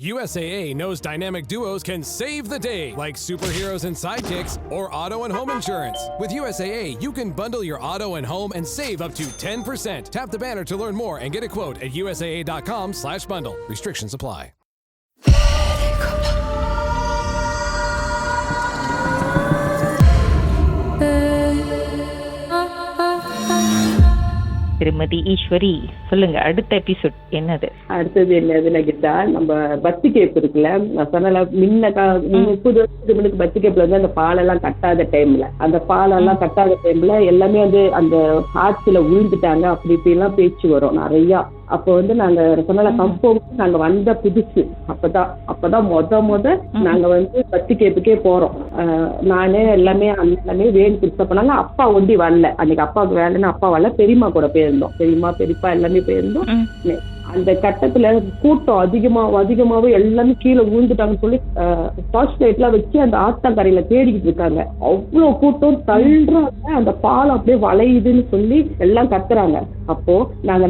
USAA knows dynamic duos can save the day, like superheroes and sidekicks or auto and home insurance. With USAA, you can bundle your auto and home and save up to 10%. Tap the banner to learn more and get a quote at usaa.com/bundle. Restrictions apply. திருமதி ஈஸ்வரி, சொல்லுங்க, அடுத்த episode என்னது? அடுத்தது என்னதுன்னு கேட்டா, நம்ம பத்தி gap இருக்குல்ல, நான் சொன்ன முன்ன 30 வருஷத்துக்கு முன்னுக்கு பத்தி கேப்ல வந்து அந்த பாலெல்லாம் கட்டாத டைம்ல, அந்த பாலெல்லாம் கட்டாத டைம்ல எல்லாமே வந்து அந்த ஆட்சியில விழுந்துட்டாங்க, அப்படி இப்படி எல்லாம் பேச்சு வரும் நிறைய. அப்போ வந்து நாங்க சொன்ன கம்போம் நாங்க வந்த புதுசு, அப்பதான் முத நாங்க வந்து பத்தி கேப்புக்கே போறோம். நானே எல்லாமே வேன் புதுசா போனாங்க. அப்பா ஒண்டி வரல அன்னைக்கு, அப்பாவுக்கு வேலைன்னு அப்பா வரல, பெரியம்மா கூட போயிருந்தோம், பெரியம்மா பெரியப்பா எல்லாமே போயிருந்தோம். அந்த கட்டத்துல கூட்டம் அதிகமாவே எல்லாமே கீழே விழுந்துட்டாங்கன்னு சொல்லி டார்ச் லைட் எல்லாம் வச்சு அந்த ஆத்தங்கரையில தேடிக்கிட்டு இருக்காங்க. அவ்வளவு கூட்டம் தள்ளுறாங்க, அந்த பாலம் அப்படியே வளையுதுன்னு சொல்லி எல்லாம் கத்துறாங்க. அப்போ நாங்க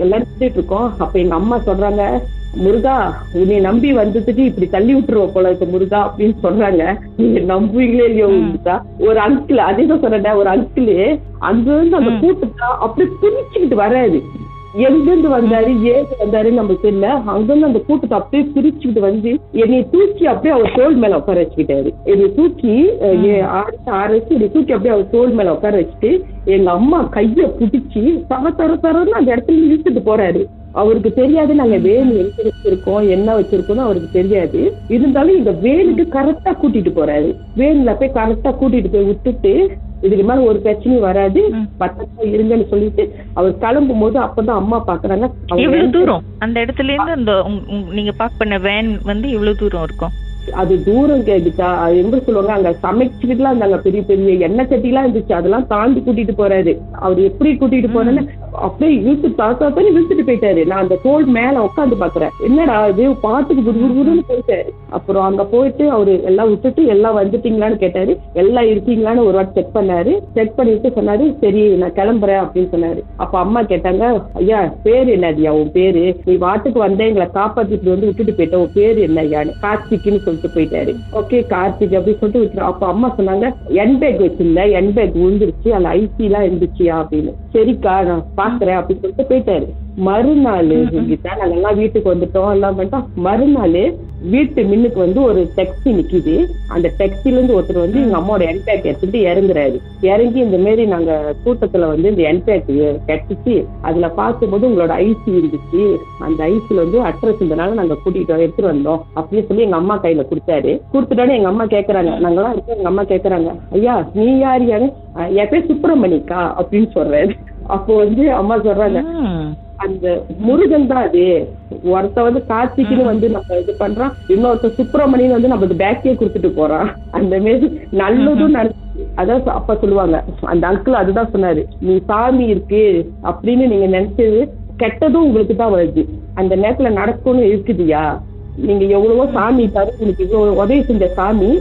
எல்லாரும் சுத்திட்டு இருக்கோம். அப்ப எங்க அம்மா சொல்றாங்க, முருகா உன்னை நம்பி வந்ததுக்கு இப்படி தள்ளி விட்டுருவோம் போல இருக்கு முருகா அப்படின்னு சொல்றாங்க. நீங்க நம்புவீங்களே இல்லையோ முருகா, ஒரு அங்கிள், அதேதான் சொல்றேன், ஒரு அங்கிள் அங்க இருந்து அந்த கூட்டத்தை அப்படி பிரிச்சுக்கிட்டு வராது. எங்கிருந்து வந்தாரு ஏது வந்தாருன்னு நமக்கு தெரியல. அங்கிருந்து அந்த கூட்டத்தை அப்படியே பிரிச்சுக்கிட்டு வந்து என்னை தூக்கி அப்படியே அவர் தோல் மேல உட்கார வச்சுக்கிட்டாரு. என்னை தூக்கி என்னை தூக்கி அப்படியே அவர் தோல் மேல உட்கார வச்சுட்டு எங்க அம்மா கைய பிடிச்சி தரன்னு அந்த இடத்துல இழுத்துட்டு போறாரு. அவருக்கு தெரியாது நாங்க வேன் எங்க வச்சிருக்கோம் என்ன வச்சிருக்கோம்னு அவருக்கு தெரியாது. இருந்தாலும் இந்த வேனுக்கு கரெக்டா கூட்டிட்டு போறாரு. வேன்ல போய் கரெக்டா கூட்டிட்டு போய் விட்டுட்டு இதுக்கு மேல ஒரு பிரச்சனையும் வராது, பத்திரமா இருங்கன்னு சொல்லிட்டு அவர் கிளம்பும் போது அப்பதான் அம்மா பாக்குறாங்க. எவ்வளவு தூரம் அந்த இடத்துல இருந்து அந்த நீங்க பாக் பண்ண வேன் வந்து இவ்வளவு தூரம் இருக்கும்? அது தூரம் கேட்டுச்சா, அது எப்படி சொல்லுவாங்க, அங்க சமைச்சுக்கிட்டுலாம் இருந்தாங்க, பெரிய பெரிய எண்ணெய் சட்டிலாம் இருந்துச்சு, அதெல்லாம் தாண்டி கூட்டிட்டு போறாரு. அவர் எப்படி கூட்டிட்டு போறேன்னு அப்படியே இழுத்து தாத்தாத்தானே இழுத்துட்டு போயிட்டாரு. நான் அந்த தோல் மேல உட்காந்து பாக்குறேன், என்னடா இது பாட்டுக்கு குடுகுடுன்னு போயிட்டாரு. அப்புறம் அங்க போயிட்டு அவரு எல்லாம் விட்டுட்டு எல்லாம் வந்துட்டீங்களான்னு கேட்டாரு. எல்லாம் இருக்கீங்களான்னு ஒரு வாட்டி செக் பண்ணாரு. செக் பண்ணிட்டு சொன்னாரு, சரி நான் கிளம்புறேன் அப்படின்னு சொன்னாரு. அப்ப அம்மா கேட்டாங்க, ஐயா பேரு என்னதியா உன் பேரு, நீ வாட்டுக்கு வந்தே எங்களை காப்பாத்திட்டு வந்து விட்டுட்டு போயிட்ட, உன் பேரு என்ன ஐயான்னு? கார்த்திக்னு சொல்லிட்டு போயிட்டாரு. ஓகே கார்த்திக் அப்படின்னு சொல்லிட்டு விட்டுரு. அப்ப அம்மா சொன்னாங்க, என் பேக் வச்சிருந்த, என் பேக் விழுந்துருச்சு, அந்த ஐசி எல்லாம் இருந்துச்சியா அப்படின்னு. சரிக்கா நான் பாக்குறேன் அப்படின்னு சொல்லிட்டு போயிட்டாரு. மறுநாள் நாங்கெல்லாம் வீட்டுக்கு வந்துட்டோம், எல்லாம் பண்ணிட்டோம். மறுநாள் வீட்டு மின்னுக்கு வந்து ஒரு டாக்ஸி நிக்குது. அந்த டாக்ஸில இருந்து ஒருத்தர் வந்து எங்க அம்மாவோட என்பேக் எடுத்துட்டு இறங்குறாரு. இறங்கி இந்த மாரி நாங்க கூட்டத்துல வந்து இந்த என்பேக் கட்டிச்சு அதுல பார்க்கும்போது உங்களோட ஐசி இருந்துச்சு, அந்த ஐசில வந்து அட்ரஸ் இருந்தனால நாங்க எடுத்துட்டு வந்தோம் அப்படின்னு சொல்லி எங்க அம்மா கையில கொடுத்தாரு. கொடுத்துட்டோன்னு எங்க அம்மா கேக்குறாங்க, நாங்கெல்லாம் இருக்கோம், எங்க அம்மா கேக்குறாங்க, ஐயா நீ யாரு? என் பேர் சுப்பிரமணிக்கா அப்படின்னு சொல்றாரு. அப்போ வந்து அம்மா சொல்றாங்க, அந்த முருகன் தான் அது, ஒருத்த வந்து கார்த்திக்னு வந்து நம்ம இது பண்றான், இன்னொருத்த சுப்பிரமணியன் வந்து நம்ம பேக்கே கொடுத்துட்டு போறான். அந்த மாரி நல்லதும் நடந்துச்சு. அதான் அப்பா சொல்லுவாங்க, அந்த அங்கிள் அதுதான் சொன்னாரு, நீ சாமி இருக்கு அப்படின்னு நீங்க நினைச்சது கெட்டதும் உங்களுக்கு தான் வருது, அந்த நேரத்துல நடக்கும்னு இருக்குதுயா, நீங்க எவ்வளவோ சாமி தரு, உனக்கு இவ்வளவு உதவி செஞ்ச சாமி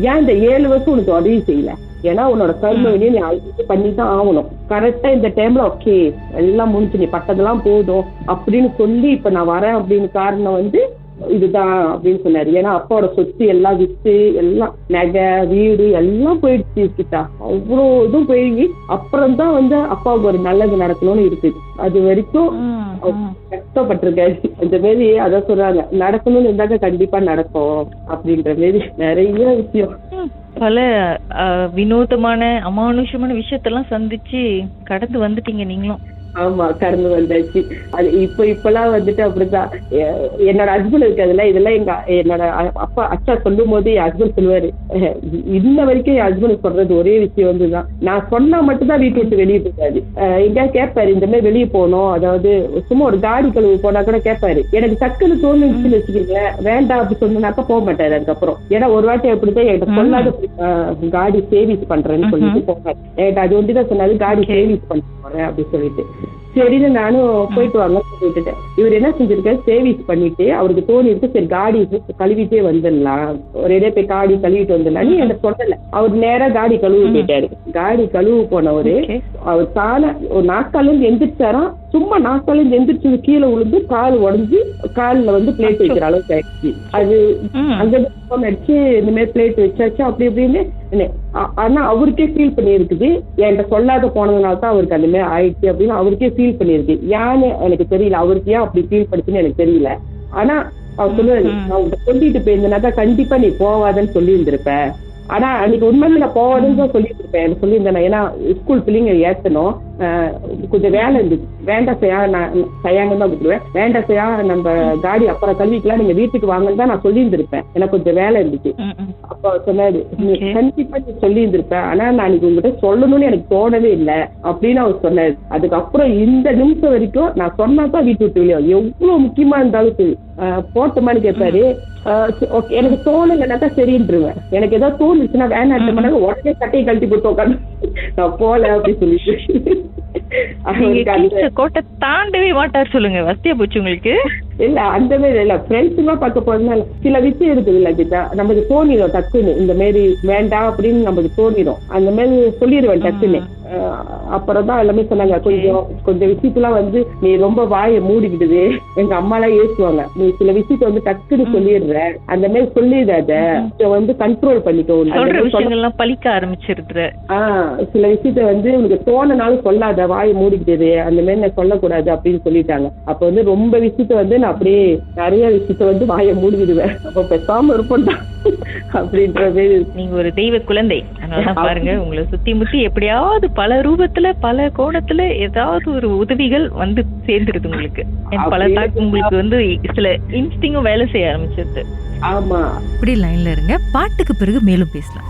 ஏன் இந்த 7 வருஷம் உனக்கு உதவி செய்யல? ஏன்னா உன்னோட கர்மவினையை நீ அழிச்சு பண்ணிதான் ஆகணும். கரெக்டா இந்த டைம்ல ஓகே எல்லாம் முடிஞ்சு நீ பட்டதெல்லாம் போதும் அப்படின்னு சொல்லி இப்ப நான் வரேன் அப்படின்னு காரணம் வந்து இதுதான் அப்படின்னு சொன்னாரு. ஏன்னா அப்பாவோட சொத்து எல்லாம் வித்து எல்லாம் நகை வீடு எல்லாம் போயிடுச்சு கிட்டா, அவ்வளோ இதுவும் போய் அப்புறம் தான் வந்து அப்பாவுக்கு ஒரு நல்லது நடக்கணும்னு இருக்குது. அது வரைக்கும் கஷ்டப்பட்டிருக்காரு. இந்த மாரி அதான் சொல்றாங்க, நடக்கணும்னு இருந்தாக்க கண்டிப்பா நடக்கும் அப்படின்ற மாரி நிறைய விஷயம். பல வினோதமான அமானுஷமான விஷயத்தெல்லாம் சந்திச்சு கடந்து வந்துட்டீங்க நீங்களும். ஆமா கடந்து வந்தாச்சு. அது இப்பெல்லாம் வந்துட்டு அப்படிதான். என்னோட ஹஸ்பண்ட் இருக்கிறதுல இதெல்லாம் என்னோட அப்பா அச்சா சொல்லும் போது என் ஹஸ்பண்ட் சொல்லுவாரு, இன்ன வரைக்கும் என் ஹஸ்பண்ட் சொல்றது ஒரே விஷயம் வந்துதான், நான் சொன்னா மட்டும்தான் வீட்டு விட்டு வெளியே போகாது. எங்கேயா கேட்பாரு இந்த மாதிரி வெளியே போகணும், அதாவது சும்மா ஒரு காடி கழுவு போனா கூட கேட்பாரு. எனக்கு டக்குன்னு தோணுச்சுன்னு வச்சுக்கீங்க, வேண்டாம் அப்படி சொன்னாக்கா போக மாட்டாரு அதுக்கப்புறம். ஏன்னா ஒரு வாட்டி அப்படித்தான் என்கிட்ட சொல்லாத காடி சேவிஸ் பண்றேன்னு சொல்லிட்டு போகாது. என்கிட்ட அது ஒண்டிதான் சொன்னாரு, காடி சேவிஸ் பண்ண போறேன் அப்படின்னு சொல்லிட்டு. சரின்னு நானும் போயிட்டு வாங்க விட்டுட்டேன். இவர் என்ன செஞ்சிருக்காரு, சேவிஸ் பண்ணிட்டு அவருக்கு தோணி இருக்கு, சரி காடி கழுவிட்டே வந்துடலாம், ஒரே போய் காடி கழுவிட்டு வந்துடலாம். எனக்கு சொல்லல, அவர் நேரா காடி கழுவி போயிட்டாரு. காடி கழுவு போனவரு Okay. அவர் தானே ஒரு நாக்கால இருந்து எந்திரிச்சாராம். சும்மா நாக்கால இருந்து எந்திரிச்சது கீழே விழுந்து கால் உடஞ்சி காலில் வந்து பிளேட் வைக்கிற அளவுக்கு ஆயிடுச்சு. அது அங்க போன் அடிச்சு இந்த மாதிரி பிளேட் வச்சாச்சு அப்படி அப்படின்னு. ஆனா அவருக்கே ஃபீல் பண்ணியிருக்குது, என்கிட்ட சொல்லாத போனதுனால தான் அவருக்கு அந்த மாதிரி ஆயிடுச்சு அப்படின்னு அவருக்கே ஃபீல் பண்ணியிருக்கு. ஏன்னு எனக்கு தெரியல, அவருக்கு ஏன் அப்படி ஃபீல் பண்ணுச்சுன்னு எனக்கு தெரியல. ஆனா அவர் சொல்லுவாரு, நான் உங்க சொல்லிட்டு போயிருந்தேன்னா தான் கண்டிப்பா நீ போவாதன்னு சொல்லி இருந்திருப்ப. ஆனா அன்னைக்கு உண்மையில நான் போவாதுன்னு தான் சொல்லிட்டு இருப்பேன். எனக்கு சொல்லியிருந்தேன், ஏன்னா ஸ்கூல் பிள்ளைங்க ஏத்தணும், கொஞ்சம் வேலை இருந்துச்சு. வேண்டாம் செய்யா, நான் செய்யாங்கன்னு தான் விட்டுருவேன். வேண்டாம் செய்யா, நம்ம காடி அப்புறம் கல்விக்கலாம், நீங்க வீட்டுக்கு வாங்கன்னு தான் நான் சொல்லியிருந்திருப்பேன். எனக்கு கொஞ்சம் வேலை இருந்துச்சு. அப்ப அவர் சொன்னாரு, நீ கண்டிப்பா நீ சொல்லி இருந்திருப்பேன், ஆனா நான் அன்னைக்கு உங்ககிட்ட சொல்லணும்னு எனக்கு தோணவே இல்லை அப்படின்னு அவர் சொன்னாரு. அதுக்கப்புறம் இந்த நிமிஷம் வரைக்கும் நான் சொன்னாதான் வீட்டு விட்டு வெளியே எவ்வளவு முக்கியமா இருந்தாலும் சரி போட்டோமான்னு கேட்பாரு. எனக்கு தோணலைன்னாக்கா சரின்றுவேன். எனக்கு ஏதாவது தோணுச்சுன்னா வேணாம் உடனே சட்டையை கழட்டி போட்டு உட்காந்து நான் போல அப்படின்னு சொல்லிட்டு கோட்டை தாண்டவே மாட்டார். சொல்லுங்க, வசதியா போச்சு உங்களுக்கு. இல்ல அந்த மாதிரி இல்ல, ஃப்ரெண்ட்ஸ் எல்லாம் பார்க்க போறதுனால சில விஷயம் இருக்குது இல்ல கீதா, நமக்கு தோணிடும் டக்குன்னு இந்த மாதிரி வேண்டாம் அப்படின்னு நமக்கு தோணிடும். அந்த மாதிரி சொல்லிடுவேன் டக்குன்னு. அப்புறம் தான் எல்லாமே சொன்னாங்க, கொஞ்சம் விஷயத்தெல்லாம் வந்து நீ ரொம்ப வாயை மூடிக்கிடுது. எங்க அம்மா எல்லாம் ஏசுவாங்க, நீ சில விஷயத்த வந்து டக்குன்னு சொல்லிடுற, அந்த மாதிரி சொல்லிடாத, வந்து கண்ட்ரோல் பண்ணிக்கோ, விஷயங்கள்லாம் பழிக்க ஆரம்பிச்சிருக்கிற. சில விஷயத்த வந்து உனக்கு தோணனாலும் சொல்லாத, வாயை மூடிக்கிட்டது, அந்த மாதிரி நான் சொல்லக்கூடாது அப்படின்னு சொல்லிட்டாங்க. அப்ப வந்து ரொம்ப விஷயத்த வந்து நான் அப்படியே நிறைய விஷயத்த வந்து வாயை மூடிவிடுவேன். அப்ப பேசாம இருப்போம்டா அப்படின்ற மாதிரி. நீங்க ஒரு தெய்வ குழந்தை, அதனால பாருங்க உங்களை சுத்தி முத்தி எப்படியாவது பல ரூபத்துல பல கோணத்துல ஏதாவது ஒரு உதவிகள் வந்து சேர்ந்துருது உங்களுக்கு. பல உங்களுக்கு வந்து சில இன்ஸ்டிங்கும் வேலை செய்ய ஆரம்பிச்சிருது. ஆமா, இப்படி லைன்ல இருங்க, பாட்டுக்கு பிறகு மேலும் பேசலாம்.